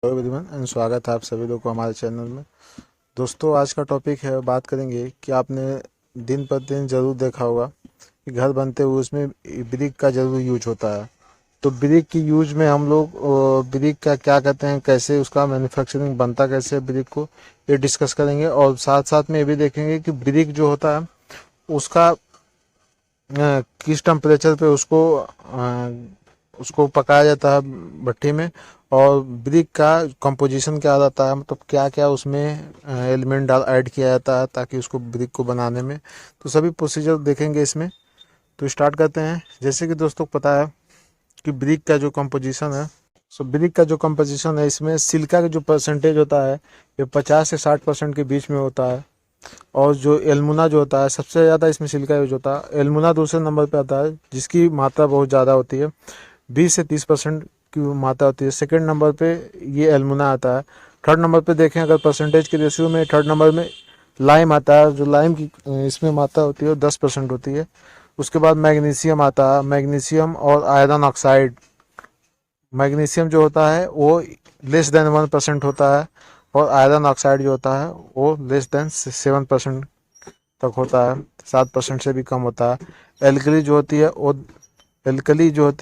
Hello everyone and स्वागत है आप सभी लोग को हमारे चैनल में। दोस्तों, आज का टॉपिक है, बात करेंगे कि आपने दिन पर दिन ज़रूर देखा होगा कि घर बनते हुए उसमें ब्रिक का ज़रूर यूज होता है। तो ब्रिक की यूज में हम लोग ब्रिक का क्या कहते हैं, कैसे उसका मैन्युफैक्चरिंग बनता कैसे है ब्रिक को, ये डिस्कस करेंगे। और साथ साथ में ये भी देखेंगे कि ब्रिक जो होता है उसका किस टेम्परेचर पे उसको पकाया जाता है भट्टी में, और ब्रिक का कंपोजिशन क्या रहता है, मतलब क्या क्या उसमें एलिमेंट डाल ऐड किया जाता है ताकि उसको ब्रिक को बनाने में। तो सभी प्रोसीजर देखेंगे इसमें। तो स्टार्ट करते हैं। जैसे कि दोस्तों को पता है कि ब्रिक का जो कंपोजिशन है, ब्रिक का जो कंपोजिशन है, इसमें सिलिका का जो परसेंटेज होता है ये 50 से 60% के बीच में होता है। और जो एल्मुना जो होता है, सबसे ज़्यादा इसमें सिलिका यूज होता है। एल्मुना दूसरे नंबर पे आता है जिसकी मात्रा बहुत ज़्यादा होती है, 20 से 30% की मात्रा होती है। सेकंड नंबर पे ये एल्मुना आता है। थर्ड नंबर पे देखें अगर परसेंटेज के रेशियो में, थर्ड नंबर में लाइम आता है। जो लाइम की इसमें मात्रा होती है वो 10% होती है। उसके बाद मैग्नीशियम आता है। मैग्नीशियम और आयरन ऑक्साइड, मैग्नीशियम जो होता है वो लेस देन 1% होता है, और आयरन ऑक्साइड जो होता है वो लेस देन 7% तक होता है, 7% से भी कम होता है। एल्कली जो होती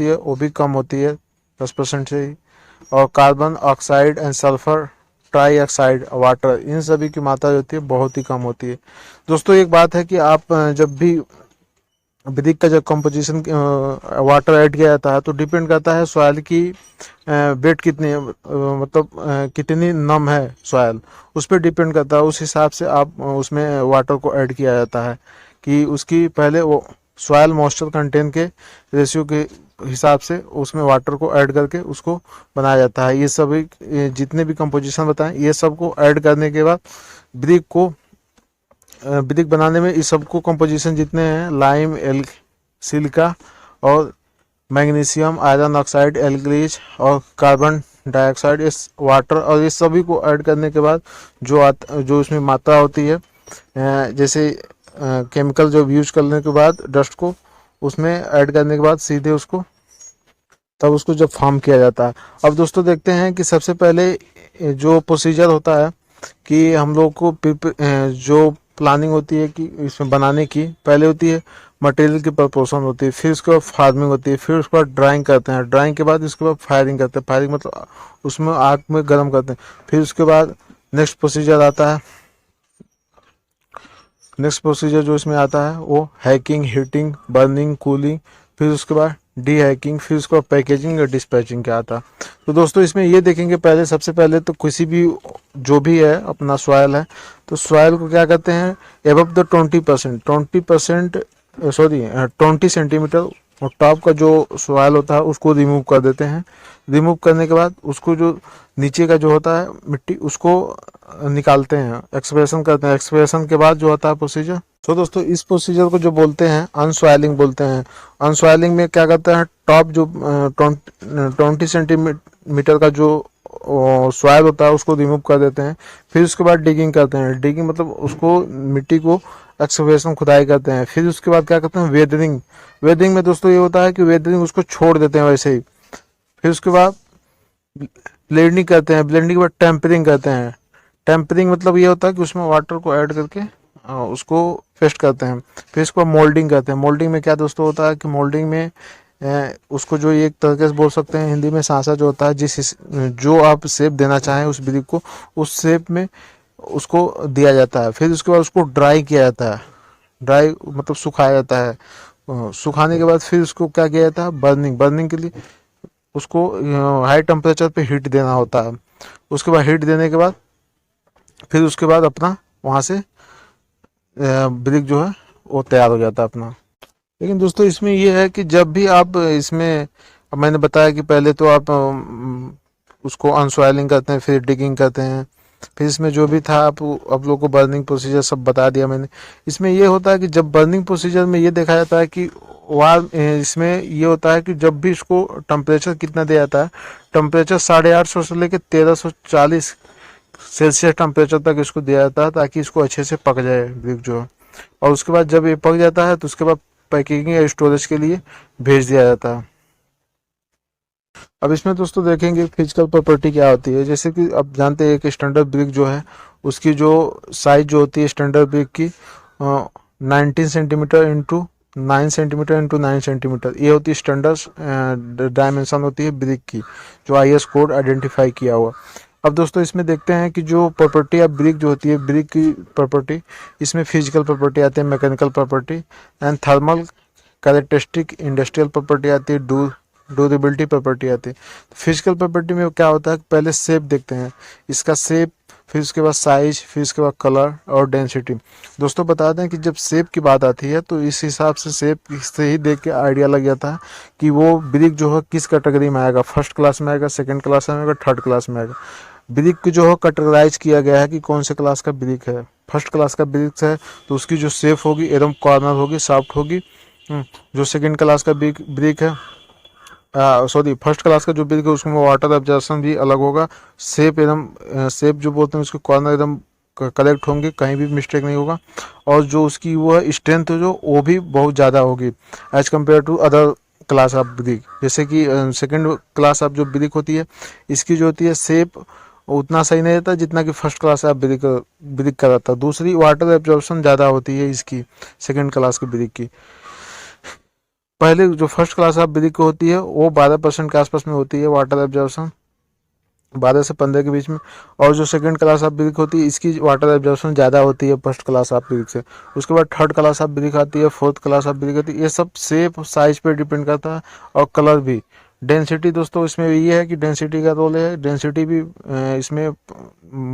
है वो भी कम होती है, 10% से ही। और carbon oxide and sulphur trioxide water, इन सभी की मात्रा जो होती है बहुत ही कम होती है। दोस्तों, एक बात है कि आप जब भी ब्रिक का जब कंपोजिशन वाटर ऐड किया जाता है तो डिपेंड करता है सॉइल की वेट कितनी है, मतलब कितनी नम है सॉइल, उस पर डिपेंड करता है। उस हिसाब से आप उसमें वाटर को ऐड किया जाता है कि उसकी पहले वो सॉइल मॉइस्चर कंटेंट के रेशियो के हिसाब से उसमें वाटर को ऐड करके उसको बनाया जाता है। ये सभी जितने भी कंपोजिशन बताएं, ये सब को ऐड करने के बाद ब्रिक बनाने में इस सबको कंपोजिशन जितने हैं, लाइम, एल सिलिका और मैग्नीशियम, आयरन ऑक्साइड, एल्गलीच और कार्बन डाइऑक्साइड, इस वाटर और इस सभी को ऐड करने के बाद जो उसमें मात्रा होती है, जैसे केमिकल जो यूज करने के बाद डस्ट को उसमें ऐड करने के बाद सीधे उसको तब उसको जब फॉर्म किया जाता है। अब दोस्तों देखते हैं कि सबसे पहले जो प्रोसीजर होता है कि हम लोग को जो प्लानिंग होती है कि इसमें बनाने की, पहले होती है मटेरियल की प्रपोर्शन होती है, फिर उसके बाद फार्मिंग होती है, फिर उसके बाद ड्राइंग करते हैं, ड्राइंग के बाद उसके बाद फायरिंग करते हैं, फायरिंग मतलब उसमें आग में गर्म करते हैं। फिर उसके बाद नेक्स्ट प्रोसीजर आता है, नेक्स्ट प्रोसीजर जो इसमें आता है वो हैकिंग, हीटिंग, बर्निंग, कूलिंग, फिर उसके बाद डी हैकिंग, फिर उसके बाद पैकेजिंग और डिस्पैचिंग क्या आता है। तो दोस्तों इसमें ये देखेंगे, पहले सबसे पहले तो किसी भी जो भी है अपना सॉइल है, तो सॉइल को क्या कहते हैं, एबव द 20% सॉरी 20 सेंटीमीटर और टॉप का जो सॉइल होता है उसको रिमूव कर देते हैं। रिमूव करने के बाद उसको जो नीचे का जो होता है मिट्टी, उसको निकालते हैं, एक्सप्रेशन करते हैं। एक्सप्रेशन के बाद जो होता है प्रोसीजर, तो दोस्तों इस प्रोसीजर को जो बोलते हैं अनसॉइलिंग बोलते हैं। अनसॉइलिंग में क्या करते हैं, टॉप जो 20 सेंटीमीटर का जो सॉइल होता है उसको रिमूव कर देते हैं। फिर उसके बाद डिगिंग करते हैं। डिगिंग मतलब उसको मिट्टी को एक्सकवेशन खुदाई करते हैं। फिर उसके बाद क्या करते हैं, वेदरिंग। वेदरिंग में दोस्तों ये होता है कि वेदरिंग उसको छोड़ देते हैं वैसे ही। फिर उसके बाद ब्लेंडिंग करते हैं। ब्लेंडिंग के बाद टेम्परिंग करते हैं। टेम्परिंग मतलब ये होता है कि उसमें वाटर को ऐड करके उसको पेस्ट करते हैं। फिर इसको मोल्डिंग करते हैं। मोल्डिंग में क्या दोस्तों होता है कि मोल्डिंग में उसको जो एक तरीके से बोल सकते हैं हिंदी में सांचा जो होता है, जो आप शेप देना चाहें उस ब्रिक को, उस शेप में उसको दिया जाता है। फिर उसके बाद उसको ड्राई किया जाता है। ड्राई मतलब सुखाया जाता है। सुखाने के बाद फिर उसको क्या किया जाता है, बर्निंग। बर्निंग के लिए उसको हाई टेम्परेचर पे हीट देना होता है। उसके बाद हीट देने के बाद फिर उसके बाद अपना वहाँ से ब्रिक जो है वो तैयार हो जाता है अपना। लेकिन दोस्तों इसमें ये है कि जब भी आप इसमें, अब मैंने बताया कि पहले तो आप उसको अनसॉइलिंग करते हैं, फिर डिगिंग करते हैं, फिर इसमें जो भी था आप लोग को बर्निंग प्रोसीजर सब बता दिया मैंने। इसमें ये होता है कि जब बर्निंग प्रोसीजर में ये देखा जाता है कि इसमें ये होता है कि जब भी इसको टेम्परेचर कितना दिया जाता है, टेम्परेचर 850 से लेकर 1340 सेल्सियस टेम्परेचर तक इसको दिया जाता है ताकि इसको अच्छे से पक जाए ब्रिक जो है। और उसके बाद जब ये पक जाता है तो उसके बाद पैकेजिंग या स्टोरेज के लिए भेज दिया जाता है। अब इसमें दोस्तों देखेंगे फिजिकल प्रॉपर्टी क्या होती है। जैसे कि अब जानते हैं कि स्टैंडर्ड ब्रिक जो है उसकी जो साइज जो होती है स्टैंडर्ड ब्रिक की 19 centimetre into 9 centimetre into 9 centimetre, ये होती है स्टैंडर्ड डायमेंशन होती है ब्रिक की, जो IS कोड आइडेंटिफाई किया हुआ। अब दोस्तों इसमें देखते हैं कि जो प्रॉपर्टी ऑफ ब्रिक जो होती है, ब्रिक की प्रॉपर्टी, इसमें फिजिकल प्रॉपर्टी आती है, mechanical property and thermal characteristic, industrial property आती है, ड्यूरेबिलिटी प्रॉपर्टी आती है। तो फिजिकल प्रॉपर्टी में क्या होता है, पहले शेप देखते हैं, इसका शेप, फिर उसके बाद साइज, फिर उसके बाद कलर और डेंसिटी। दोस्तों बता दें कि जब शेप की बात आती है तो इस हिसाब से शेप से ही देख के आइडिया लग जाता है कि वो ब्रिक जो है किस कैटेगरी में आएगा, फर्स्ट क्लास में आएगा, सेकंड क्लास में आएगा, थर्ड क्लास में आएगा। ब्रिक की जो है कैटेगराइज किया गया है कि कौन से क्लास का ब्रिक है। फर्स्ट क्लास का ब्रिक है तो उसकी जो शेप होगी एकदम कॉर्नर होगी, सॉफ्ट होगी। जो सेकंड क्लास का ब्रिक है, सॉरी फर्स्ट क्लास का जो ब्रिक है उसमें वाटर एब्जॉर्प्शन भी अलग होगा, शेप एकदम शेप जो बोलते हैं उसके कॉर्नर एकदम करेक्ट होंगे, कहीं भी मिस्टेक नहीं होगा। और जो उसकी वो है स्ट्रेंथ जो वो भी बहुत ज़्यादा होगी as compare to other class of brick. जैसे कि सेकंड क्लास ऑफ जो ब्रिक होती है इसकी जो होती है शेप उतना सही नहीं रहता जितना कि फर्स्ट क्लास ऑफ ब्रिक का रहता है। दूसरी वाटर एब्जॉर्प्शन ज़्यादा होती है इसकी सेकंड क्लास की ब्रिक की। पहले जो फर्स्ट क्लास ऑफ ब्रिक होती है वो 12% के आसपास में होती है वाटर एब्जॉर्प्शन, 12 से 15 के बीच में। और जो सेकंड क्लास ऑफ ब्रिक होती है इसकी वाटर एब्जॉर्प्शन ज़्यादा होती है फर्स्ट क्लास ऑफ ब्रिक से। उसके बाद थर्ड क्लास ऑफ ब्रिक आती है, फोर्थ क्लास ऑफ ब्रिक आती है। ये सब शेप साइज पे डिपेंड करता है और कलर भी। डेंसिटी दोस्तों इसमें ये है कि डेंसिटी का रोल है, डेंसिटी भी इसमें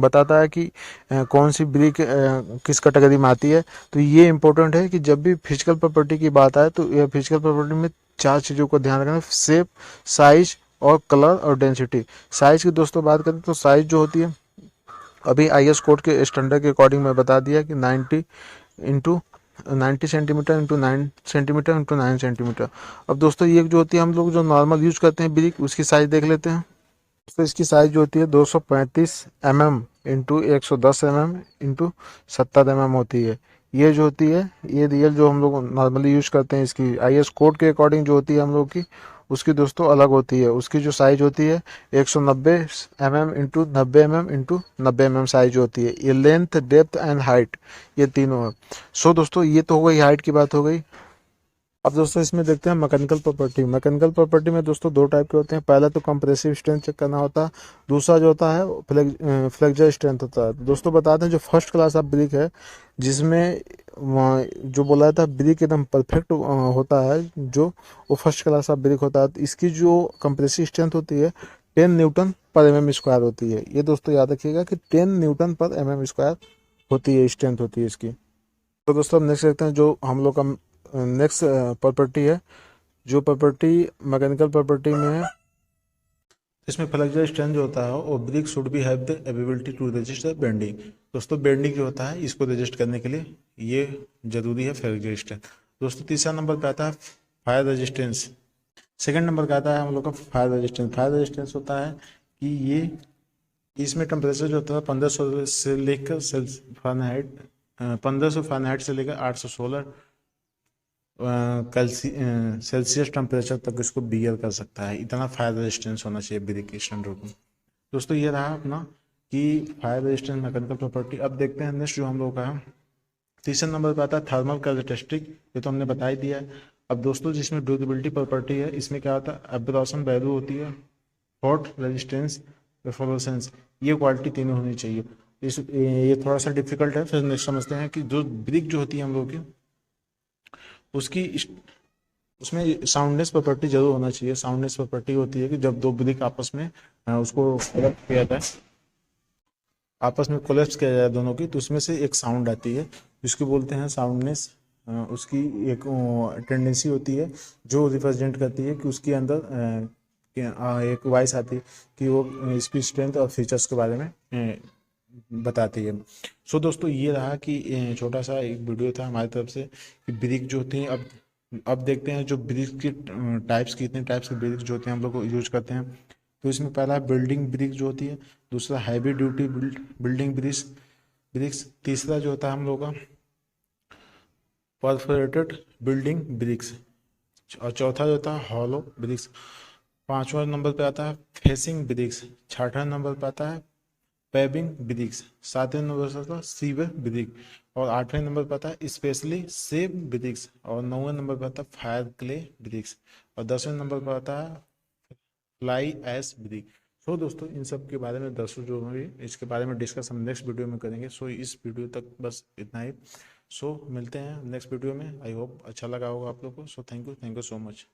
बताता है कि कौन सी ब्रिक किस कैटेगरी में आती है। तो ये इंपॉर्टेंट है कि जब भी फिजिकल प्रॉपर्टी की बात आए तो यह फिजिकल प्रॉपर्टी में 4 चीज़ों को ध्यान रखना, शेप, साइज और कलर और डेंसिटी। साइज की दोस्तों बात करें तो साइज जो होती है अभी IS कोड के स्टैंडर्ड के अकॉर्डिंग मैं बता दिया कि 90 centimetre into 9 centimetre into 9 centimetre. अब दोस्तों ये जो होती है हम लोग जो नॉर्मल यूज करते हैं ब्रिक, उसकी साइज देख लेते हैं। दोस्तों इसकी साइज जो होती है 235 mm into 110 mm into 70 mm होती है। ये जो होती है ये रियल जो हम लोग नॉर्मली यूज करते हैं इसकी IS कोड के अकॉर्डिंग जो होती है हम लोग की, उसकी दोस्तों अलग होती है। उसकी जो साइज होती है 190 mm into 90 mm into 90 mm size होती है। ये लेंथ, डेप्थ एंड हाइट ये तीनों है। सो दोस्तों ये तो हो गई हाइट की बात हो गई। अब दोस्तों इसमें देखते हैं मैकेनिकल प्रॉपर्टी। मैकेनिकल प्रॉपर्टी में दोस्तों दो टाइप के होते हैं। पहला तो कंप्रेसिव स्ट्रेंथ चेक करना होता है, दूसरा जो होता है फ्लेक्चर स्ट्रेंथ होता है। दोस्तों बता दें जो फर्स्ट क्लास ऑफ ब्रिक है जिसमें जो बोला था ब्रिक एकदम परफेक्ट होता है, जो वो फर्स्ट क्लास ऑफ ब्रिक होता है, तो इसकी जो कंप्रेसिव स्ट्रेंथ होती है 10 N/mm² होती है। ये दोस्तों याद रखिएगा कि 10 N/mm² होती है, स्ट्रेंथ होती है इसकी। तो दोस्तों अब नेक्स्ट देखते हैं जो हम लोग का नेक्स्ट प्रॉपर्टी है, जो प्रॉपर्टी मैकेनिकल प्रॉपर्टी में है। इसमें फ्लेक्चर स्ट्रेंथ जो होता है वो brick should be have the ability to resist the bending. दोस्तों बेंडिंग जो होता है इसको रेजिस्ट करने के लिए ये जरूरी है फ्लेक्चर स्ट्रेंथ। दोस्तों तीसरा नंबर पे आता है फायर रेजिस्टेंस। सेकंड नंबर का आता है हम लोग का फायर रेजिस्टेंस। फायर रेजिस्टेंस होता है कि ये इसमें टेम्परेचर जो होता है 1500 से लेकर फ़ारेनहाइट 1500 फ़ारेनहाइट से लेकर 816 सेल्सियस टेम्परेचर तक इसको बियर कर सकता है। इतना फायर रेजिस्टेंस होना चाहिए ब्रिक के स्टैंडर्ड में। दोस्तों ये रहा अपना कि फायर रेजिस्टेंस मैकेनिकल प्रॉपर्टी। अब देखते हैं नेक्स्ट जो हम लोग का है तीसरे नंबर पर आता है थर्मल कैरेक्टरिस्टिक। ये तो हमने बता ही दिया है। अब दोस्तों जिसमें ड्यूरेबिलिटी प्रॉपर्टी है इसमें क्या होता है एब्जॉर्प्शन वैल्यू होती है, हॉट रेजिस्टेंस, फ्लोरोसेंस, ये क्वालिटी तीनों होनी चाहिए। ये थोड़ा सा डिफिकल्ट है। फिर नेक्स्ट समझते हैं कि जो ब्रिक जो होती है हम लोग की उसकी उसमें साउंडनेस प्रॉपर्टी जरूर होना चाहिए। साउंडनेस प्रॉपर्टी होती है कि जब दो ब्रिक आपस में उसको कोलैप्स किया जाए, आपस में कोलैप्स किया जाए दोनों की, तो उसमें से एक साउंड आती है जिसको बोलते हैं साउंडनेस। उसकी एक टेंडेंसी होती है जो रिप्रेजेंट करती है कि उसके अंदर एक वॉइस आती है कि वो इसकी स्ट्रेंथ और फीचर्स के बारे में बताती है। सो दोस्तों ये रहा कि छोटा सा एक वीडियो था हमारी तरफ से कि ब्रिक जो होती हैं। अब देखते हैं जो ब्रिक की टाइप्स, कितने टाइप्स के ब्रिक जो होते हैं हम लोग को यूज करते हैं। तो इसमें पहला बिल्डिंग ब्रिक जो होती है, दूसरा हैवी ड्यूटी बिल्डिंग ब्रिक्स, तीसरा जो होता है हम लोग का परफोरेटेड बिल्डिंग ब्रिक्स, और चौथा जो होता है हॉलो ब्रिक्स। 5वां नंबर पे आता है फेसिंग ब्रिक्स, 6वां नंबर पे आता है पेविंग ब्रिक्स, 7वें नंबर पे आता है सीवर ब्रिक, और 8वें नंबर पे आता है स्पेशली सेव ब्रिक्स, और 9वें नंबर पे आता है फायर क्ले ब्रिक्स, और 10वें नंबर पे आता है फ्लाई ऐश ब्रिक। सो दोस्तों इन सब के बारे में दर्शकों जो भी इसके बारे में डिस्कस हम नेक्स्ट वीडियो में करेंगे। सो इस वीडियो तक बस इतना ही। सो मिलते हैं नेक्स्ट वीडियो में। आई होप अच्छा लगा होगा आप लोग को। So thank you so much.